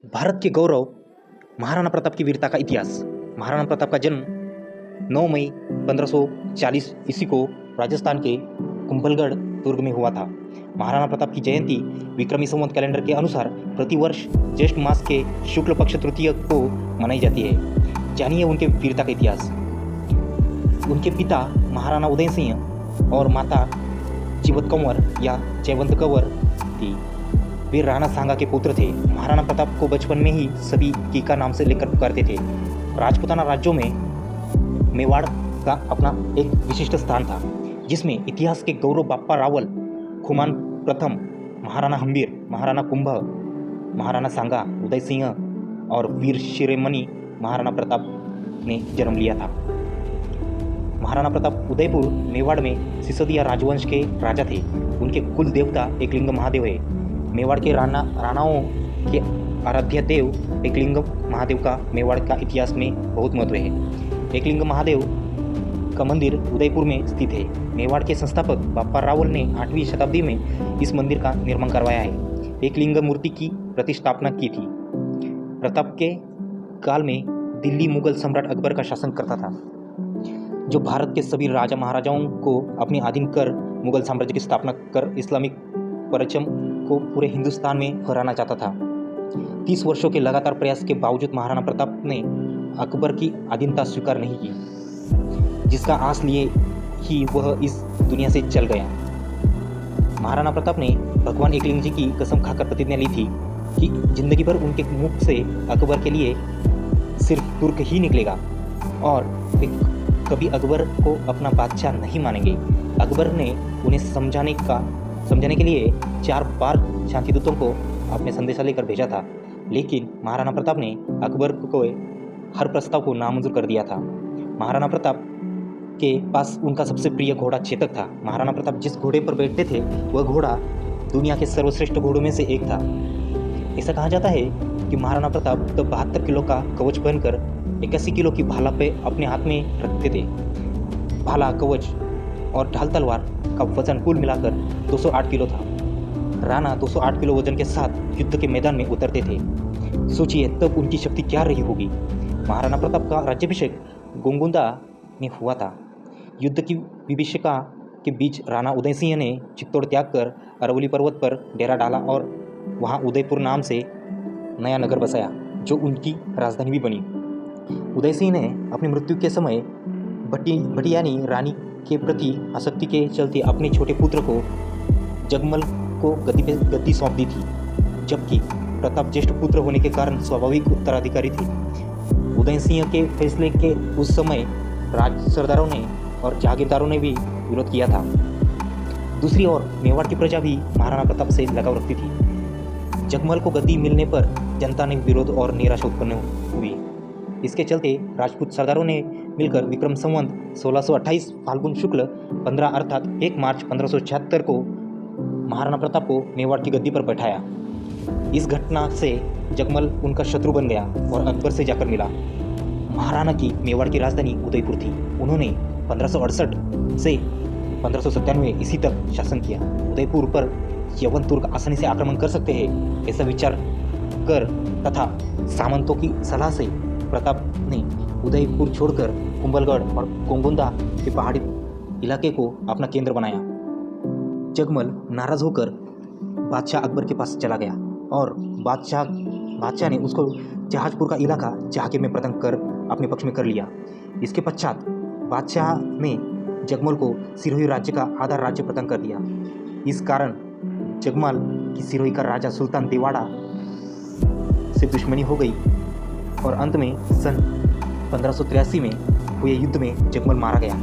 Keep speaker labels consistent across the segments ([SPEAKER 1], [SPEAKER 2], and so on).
[SPEAKER 1] भारत के गौरव महाराणा प्रताप की वीरता का इतिहास। महाराणा प्रताप का जन्म 9 मई 1540 ईस्वी को राजस्थान के कुंभलगढ़ दुर्ग में हुआ था। महाराणा प्रताप की जयंती विक्रमी संवत कैलेंडर के अनुसार प्रतिवर्ष ज्येष्ठ मास के शुक्ल पक्ष तृतीय को मनाई जाती है। जानिए उनके वीरता का इतिहास। उनके पिता महाराणा उदय सिंह और माता जीवत कंवर या जयवंत कंवर थी। वे राणा सांगा के पुत्र थे। महाराणा प्रताप को बचपन में ही सभी कीका नाम से लेकर पुकारते थे। राजपूताना राज्यों में मेवाड़ का अपना एक विशिष्ट स्थान था, जिसमें इतिहास के गौरव बाप्पा रावल, खुमान प्रथम, महाराणा हम्बीर, महाराणा कुंभ, महाराणा सांगा, उदय सिंह और वीर शिरोमणि महाराणा प्रताप ने जन्म लिया था। महाराणा प्रताप उदयपुर मेवाड़ में सिसोदिया राजवंश के राजा थे। उनके कुल देवता एकलिंग महादेव है। मेवाड़ के राणाओं के आराध्य देव एकलिंग महादेव का मेवाड़ का इतिहास में बहुत महत्व है। एकलिंग महादेव का मंदिर उदयपुर में स्थित है। मेवाड़ के संस्थापक बाप्पा रावल ने 8वीं शताब्दी में इस मंदिर का निर्माण करवाया है। एकलिंग मूर्ति की प्रतिष्ठापना की थी। प्रताप के काल में दिल्ली मुगल सम्राट अकबर का शासन करता था, जो भारत के सभी राजा महाराजाओं को अपने अधीन कर मुगल साम्राज्य की स्थापना कर इस्लामिक परचम को पूरे हिंदुस्तान में फहराना चाहता था। 30 वर्षों के लगातार प्रयास के बावजूद महाराणा प्रताप ने अकबर की अधीनता स्वीकार नहीं की, जिसका आस लिए ही वह इस दुनिया से चल गया। महाराणा प्रताप ने भगवान एकलिंग जी की कसम खाकर प्रतिज्ञा ली थी कि जिंदगी भर उनके मुख से अकबर के लिए सिर्फ तुर्क ही निकलेगा और वे कभी अकबर को अपना बादशाह नहीं मानेंगे। अकबर ने उन्हें समझाने के लिए 4 बार शांतिदूतों को अपने संदेशा लेकर भेजा था, लेकिन महाराणा प्रताप ने अकबर को हर प्रस्ताव को नामंजूर कर दिया था। महाराणा प्रताप के पास उनका सबसे प्रिय घोड़ा चेतक था। महाराणा प्रताप जिस घोड़े पर बैठते थे वह घोड़ा दुनिया के सर्वश्रेष्ठ घोड़ों में से एक था। ऐसा कहा जाता है कि महाराणा प्रताप तब 72 किलो का कवच पहनकर 81 किलो की भाला पे अपने हाथ में रखते थे। भाला, कवच और ढाल तलवार का वजन कुल मिलाकर 208 किलो था। राणा 208 किलो वजन के साथ युद्ध के मैदान में उतरते थे। सोचिए तब उनकी शक्ति क्या रही होगी। महाराणा प्रताप का राज्याभिषेक गोंगुंदा में हुआ था। युद्ध की विभीषिका के बीच राणा उदय सिंह ने चित्तौड़ त्याग कर अरवली पर्वत पर डेरा डाला और वहां उदयपुर नाम से नया नगर बसाया, जो उनकी राजधानी भी बनी। उदय सिंह ने अपनी मृत्यु के समय भटियानी रानी के प्रति आसक्ति के चलते अपने छोटे पुत्र को जगमल को गद्दी सौंप दी थी, जबकि प्रताप ज्येष्ठ पुत्र होने के कारण स्वाभाविक उत्तराधिकारी थे। उदय सिंह के फैसले के उस समय राज सरदारों ने और जागीरदारों ने भी विरोध किया था। दूसरी ओर मेवाड़ की प्रजा भी महाराणा प्रताप से लगाव रखती थी। जगमल को गद्दी मिलने पर जनता ने विरोध और निराशा उत्पन्न हुई। इसके चलते राजपूत सरदारों ने मिलकर विक्रम संवत 1628 फाल्गुन शुक्ल 15 अर्थात 1 मार्च 1576 को महाराणा प्रताप को मेवाड़ की गद्दी पर बैठाया। इस घटना से जगमल उनका शत्रु बन गया और अकबर से जाकर मिला। महाराणा की मेवाड़ की राजधानी उदयपुर थी। उन्होंने 1568 से 1597 ईस्वी तक शासन किया। उदयपुर पर यवन तुर्क आसानी से आक्रमण कर सकते हैं, ऐसा विचार कर तथा सामंतों की सलाह से प्रताप ने उदयपुर छोड़कर कुंभलगढ़ और गोंगुंदा के पहाड़ी इलाके को अपना केंद्र बनाया। जगमल नाराज होकर बादशाह अकबर के पास चला गया और बादशाह ने उसको जहाजपुर का इलाका जहांगीर में प्रदान कर अपने पक्ष में कर लिया। इसके पश्चात बादशाह ने जगमल को सिरोही राज्य का आधा राज्य प्रदान कर दिया। इस कारण जगमल की सिरोही का राजा सुल्तान देवाड़ा से दुश्मनी हो गई और अंत में सन 1583 में हुए युद्ध में जगमल मारा गया।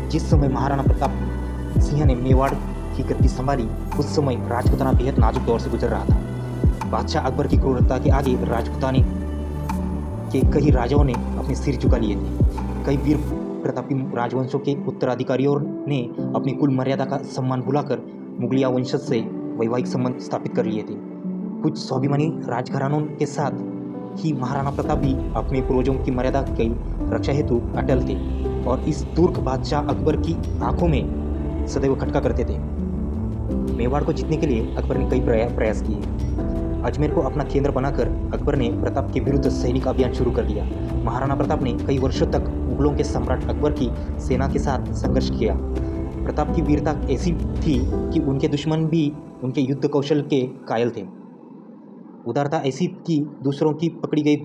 [SPEAKER 1] जिस समय महाराणा प्रताप सिंह ने मेवाड़ की गद्दी संभाली, उस समय राजपूताना बेहद नाजुक दौर से गुजर रहा था। बादशाह अकबर की क्रूरता के आगे राजपूताने के कई राजाओं ने अपने सिर झुका लिए थे। कई वीर प्रतापी राजवंशों के उत्तराधिकारियों ने अपनी कुल मर्यादा का सम्मान भुलाकर मुगलिया वंशज से वैवाहिक संबंध स्थापित कर लिए थे। कुछ स्वाभिमानी राजघरानों के साथ ही महाराणा प्रताप भी अपने पूर्वजों की मर्यादा की रक्षा हेतु अटल थे और इस तुर्क बादशाह अकबर की आंखों में सदैव खटका करते थे। मेवाड़ को जीतने के लिए अकबर ने कई प्रयास किए। अजमेर को अपना केंद्र बनाकर अकबर ने प्रताप के विरुद्ध सैनिक अभियान शुरू कर दिया। महाराणा प्रताप ने कई वर्षों तक मुगलों के सम्राट अकबर की सेना के साथ संघर्ष किया। प्रताप की वीरता ऐसी थी कि उनके दुश्मन भी उनके युद्ध कौशल के कायल थे। उदारता ऐसी कि दूसरों की पकड़ी गई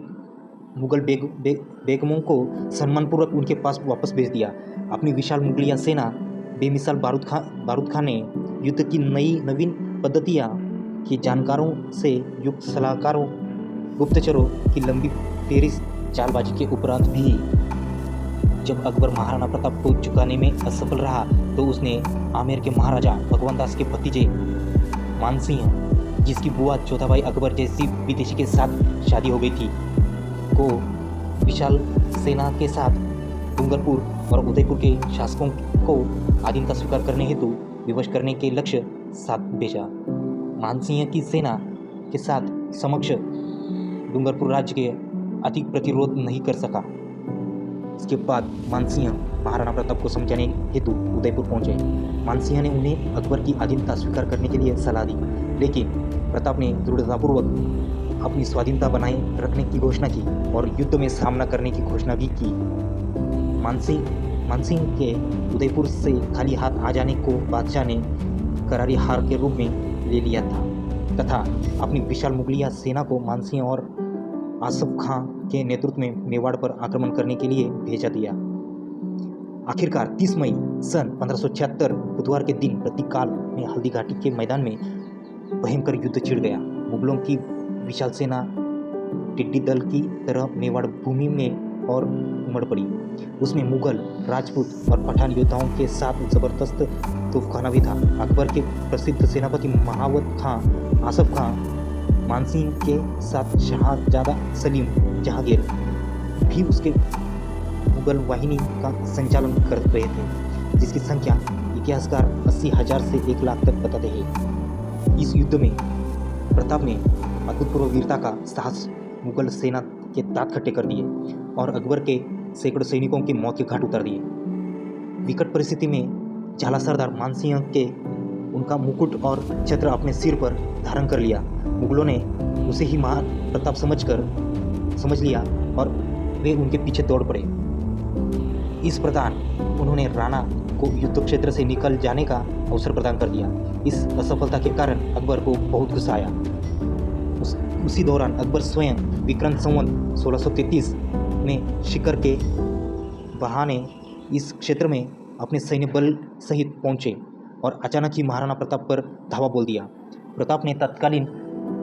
[SPEAKER 1] मुगल बेगमों को सम्मानपूर्वक उनके पास वापस भेज दिया। अपनी विशाल मुगलिया सेना, बेमिसाल बारूद खां ने युद्ध की नवीन पद्धतियाँ की जानकारों से युक्त सलाहकारों, गुप्तचरों की लंबी फेरिस्त चालबाजी के उपरांत भी जब अकबर महाराणा प्रताप को चुकाने में असफल रहा तो उसने आमेर के महाराजा भगवान दास के भतीजे मानसिंह, जिसकी बुआ जोधाबाई अकबर जैसी विदेशी के साथ शादी हो गई थी, को विशाल सेना के साथ डूंगरपुर और उदयपुर के शासकों को अधीनता स्वीकार करने हेतु विवश करने के लक्ष्य साथ भेजा। मानसिंह की सेना के साथ समक्ष डूंगरपुर राज्य के अधिक प्रतिरोध नहीं कर सका। इसके बाद मानसिंह महाराणा प्रताप को समझाने हेतु उदयपुर पहुंचे। मानसिंह ने उन्हें अकबर की अधीनता स्वीकार करने के लिए सलाह दी, लेकिन प्रताप ने दृढ़तापूर्वक अपनी स्वाधीनता बनाए रखने की घोषणा की और युद्ध में सामना करने की घोषणा भी की। मानसिंह के उदयपुर से खाली हाथ आ जाने को बादशाह ने करारी हार के रूप में ले लिया था तथा अपनी विशाल मुगलिया सेना को मानसिंह और आसफ खां के नेतृत्व में मेवाड़ पर आक्रमण करने के लिए भेजा दिया। आखिरकार 30 मई सन 1576 बुधवार के दिन प्रतीकाल में हल्दी घाटी के मैदान में भयंकर युद्ध छिड़ गया। मुगलों की विशाल सेना टिड्डी दल की तरह मेवाड़ भूमि में और उमड़ पड़ी। उसमें मुगल, राजपूत और पठान योद्धाओं के साथ जबरदस्त तोफखाना भी था। अकबर के प्रसिद्ध सेनापति महावत खां, आसफ खां, मानसिंह के साथ शाहजादा सलीम जहांगीर भी उसके मुगल वाहिनी का संचालन कर रहे थे, जिसकी संख्या इतिहासकार 80,000 से 1 लाख तक बताते हैं। इस युद्ध में प्रताप ने अभूतपूर्व वीरता का साहस मुगल सेना के दांत खट्टे कर दिए और अकबर के सैकड़ों सैनिकों की मौत के घाट उतार दिए। विकट परिस्थिति में झाला सरदार मानसिंह के उनका मुकुट और छत्र अपने सिर पर धारण कर लिया। मुगलों ने उसे ही महान प्रताप समझ लिया और वे उनके पीछे दौड़ पड़े। इस प्रकार उन्होंने राणा को युद्ध क्षेत्र से निकल जाने का अवसर प्रदान कर दिया। इस असफलता के कारण अकबर को बहुत गुस्सा आया। उसी दौरान अकबर स्वयं विक्रम संवत 1633 में शिकर के बहाने इस क्षेत्र में अपने सैन्य बल सहित पहुंचे और अचानक ही महाराणा प्रताप पर धावा बोल दिया। प्रताप ने तत्कालीन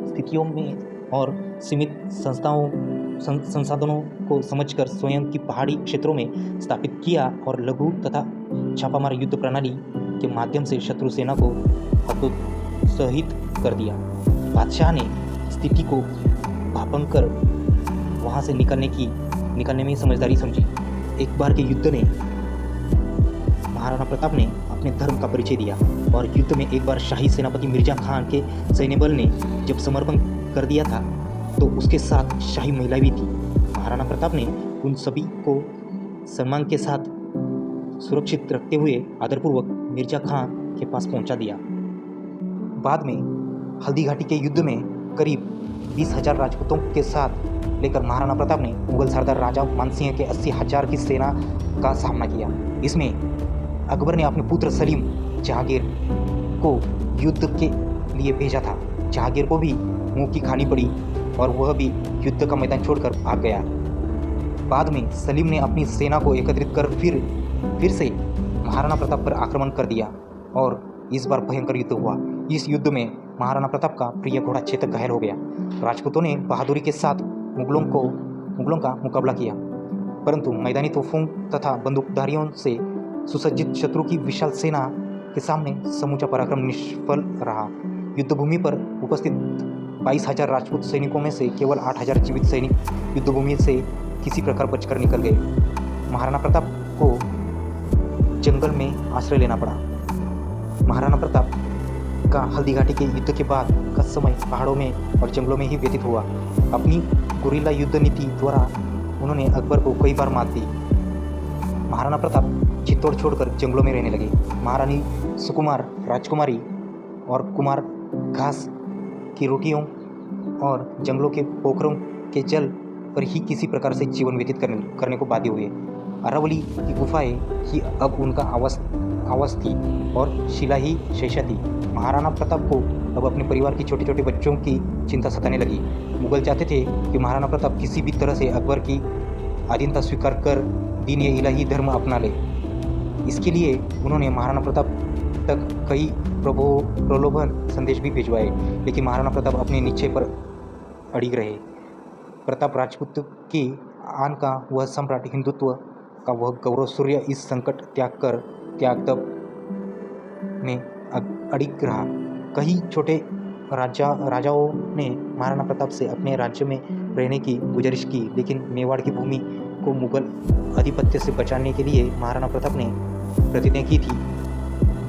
[SPEAKER 1] स्थितियों में और सीमित संसाधनों को समझकर स्वयं की पहाड़ी क्षेत्रों में स्थापित किया और लघु तथा छापामार युद्ध प्रणाली के माध्यम से शत्रु सेना को हतोत्साहित कर दिया। बादशाह ने स्थिति को भांप कर वहां से निकलने में समझदारी समझी। एक बार के युद्ध ने महाराणा प्रताप ने अपने धर्म का परिचय दिया और युद्ध में एक बार शाही सेनापति मिर्जा खान के सैन्य बल ने जब समर्पण कर दिया था तो उसके साथ शाही महिलाएं भी थी। महाराणा प्रताप ने उन सभी को सम्मान के साथ सुरक्षित रखते हुए आदरपूर्वक मिर्जा खान के पास पहुंचा दिया। बाद में हल्दी घाटी के युद्ध में करीब 20,000 राजपूतों के साथ लेकर महाराणा प्रताप ने मुगल सरदार राजा मानसिंह के 80,000 की सेना का सामना किया। इसमें अकबर ने अपने पुत्र सलीम जहांगीर को युद्ध के लिए भेजा था। जहांगीर को भी मुंह की खानी पड़ी और वह भी युद्ध का मैदान छोड़कर भाग गया। बाद में सलीम ने अपनी सेना को एकत्रित कर फिर से महाराणा प्रताप पर आक्रमण कर दिया और इस बार भयंकर युद्ध हुआ। इस युद्ध में महाराणा प्रताप का प्रिय घोड़ा चेतक घायल हो गया। राजपूतों ने बहादुरी के साथ मुगलों का मुकाबला किया, परंतु मैदानी तोपों तथा बंदूकधारियों से सुसज्जित शत्रु की विशाल सेना के सामने समूचा पराक्रम निष्फल रहा। युद्धभूमि पर उपस्थित 22,000 राजपूत सैनिकों में से केवल 8,000 जीवित सैनिक युद्धभूमि से किसी प्रकार बचकर निकल गए। महाराणा प्रताप को जंगल में आश्रय लेना पड़ा। महाराणा प्रताप का हल्दी घाटी के युद्ध के बाद का समय पहाड़ों में और जंगलों में ही व्यतीत हुआ। अपनी गुरिल्ला युद्ध नीति द्वारा उन्होंने अकबर को कई बार मात दी। महाराणा प्रताप चित्तौड़ छोड़कर जंगलों में रहने लगे। महारानी सुकुमार, राजकुमारी और कुमार घास की रोटियों और जंगलों के पोखरों के जल पर ही किसी प्रकार से जीवन व्यतीत करने को बाध्य हुए। अरावली की गुफाएं ही अब उनका आवास थी और शिला ही शैशा थी। महाराणा प्रताप को अब अपने परिवार की छोटे छोटे बच्चों की चिंता सताने लगी। मुगल चाहते थे कि महाराणा प्रताप किसी भी तरह से अकबर की अधीनता स्वीकार कर दीन ए इलाही धर्म अपना ले। इसके लिए उन्होंने महाराणा प्रताप तक कई प्रलोभन संदेश भी भिजवाए, लेकिन महाराणा प्रताप अपने निश्चय पर अड़िग रहे। प्रताप राजपूत की आन का वह सम्राट, हिंदुत्व का वह गौरव सूर्य इस संकट त्याग तब में अड़िग रहा। कई छोटे राजाओं ने महाराणा प्रताप से अपने राज्य में रहने की गुजारिश की, लेकिन मेवाड़ की भूमि को मुगल आधिपत्य से बचाने के लिए महाराणा प्रताप ने प्रतिज्ञा की थी,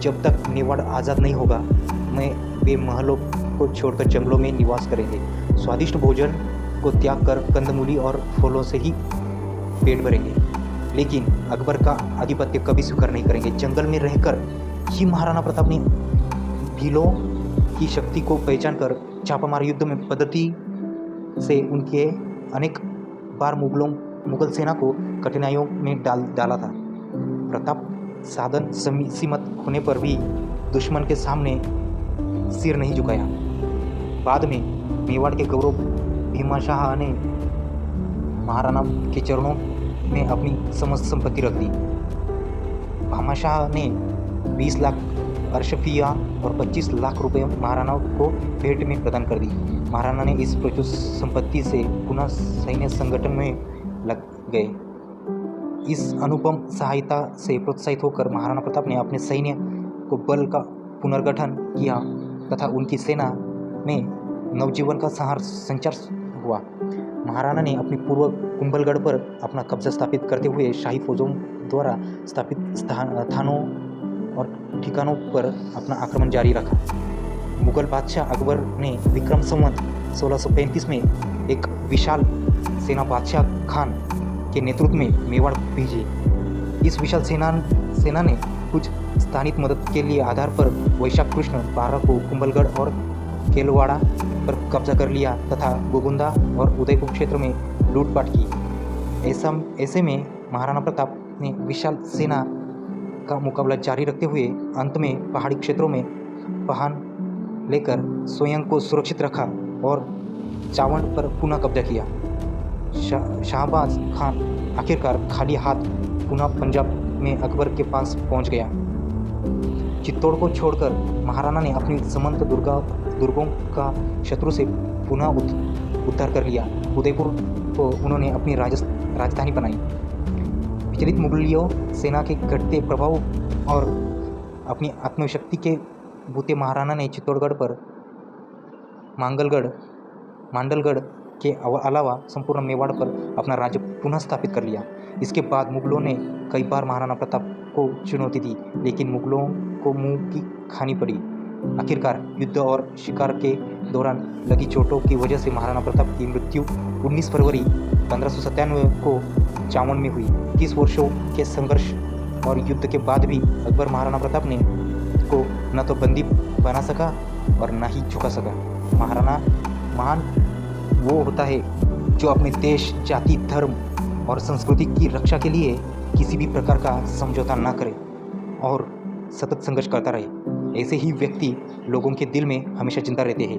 [SPEAKER 1] जब तक मेवाड़ आज़ाद नहीं होगा वे महलों को छोड़कर जंगलों में निवास करेंगे। स्वादिष्ट भोजन को त्याग कर कंदमूली और फलों से ही पेट भरेंगे, लेकिन अकबर का आधिपत्य कभी स्वीकार नहीं करेंगे। जंगल में रहकर ही महाराणा प्रताप ने भीलों की शक्ति को पहचान कर छापामार युद्ध में पद्धति से उनके अनेक बार मुगल सेना को कठिनाइयों में डाला था। प्रताप साधन सीमित होने पर भी दुश्मन के सामने सिर नहीं झुकाया। बाद में मेवाड़ के गौरव भीमाशाह ने महाराणा के चरणों में अपनी समस्त संपत्ति रख दी। भामाशाह ने 20 लाख अरशफिया और 25 लाख रुपए महाराणा को भेंट में प्रदान कर दी। महाराणा ने इस प्रचुर संपत्ति से पुनः सैन्य संगठन में लग गए। इस अनुपम सहायता से प्रोत्साहित होकर महाराणा प्रताप ने अपने सैन्य को बल का पुनर्गठन किया तथा उनकी सेना में नवजीवन का संचार हुआ। महाराणा ने अपनी पूर्व कुंभलगढ़ पर अपना कब्जा स्थापित करते हुए शाही फौजों द्वारा स्थापित थानों और ठिकानों पर अपना आक्रमण जारी रखा। मुगल बादशाह अकबर ने विक्रम संवत 1635 में एक विशाल सेना बादशाह खान के नेतृत्व में मेवाड़ भेजी। इस विशाल सेना ने कुछ स्थानिक मदद के लिए आधार पर वैशाख कृष्ण 12 को कुंभलगढ़ और केलवाड़ा पर कब्जा कर लिया तथा गोगुंदा और उदयपुर क्षेत्र में लूटपाट की। ऐसे में महाराणा प्रताप ने विशाल सेना का मुकाबला जारी रखते हुए अंत में पहाड़ी क्षेत्रों में पहान लेकर स्वयं को सुरक्षित रखा और चावड़ पर पुनः कब्जा किया। शाहबाज खान आखिरकार खाली हाथ पुनः पंजाब में अकबर के पास पहुंच गया। चित्तौड़ को छोड़कर महाराणा ने अपनी समंत दुर्गों का शत्रु से पुनः उद्धार कर लिया। उदयपुर को उन्होंने अपनी राजधानी बनाई। विचलित मुगलियों सेना के घटते प्रभाव और अपनी आत्मशक्ति के बूते महाराणा ने चित्तौड़गढ़ पर मांडलगढ़ के अलावा संपूर्ण मेवाड़ पर अपना राज्य पुनः स्थापित कर लिया। इसके बाद मुगलों ने कई बार महाराणा प्रताप को चुनौती दी, लेकिन मुगलों को मुंह की खानी पड़ी। आखिरकार युद्ध और शिकार के दौरान लगी चोटों की वजह से महाराणा प्रताप की मृत्यु 19 फरवरी 1597 को चावड़ में हुई। 30 वर्षों के संघर्ष और युद्ध के बाद भी अकबर महाराणा प्रताप ने को न तो बंदी बना सका और न ही झुका सका। महाराणा महान वो होता है जो अपने देश, जाति, धर्म और संस्कृति की रक्षा के लिए किसी भी प्रकार का समझौता न करे और सतत संघर्ष करता रहे। ऐसे ही व्यक्ति लोगों के दिल में हमेशा जिंदा रहते हैं।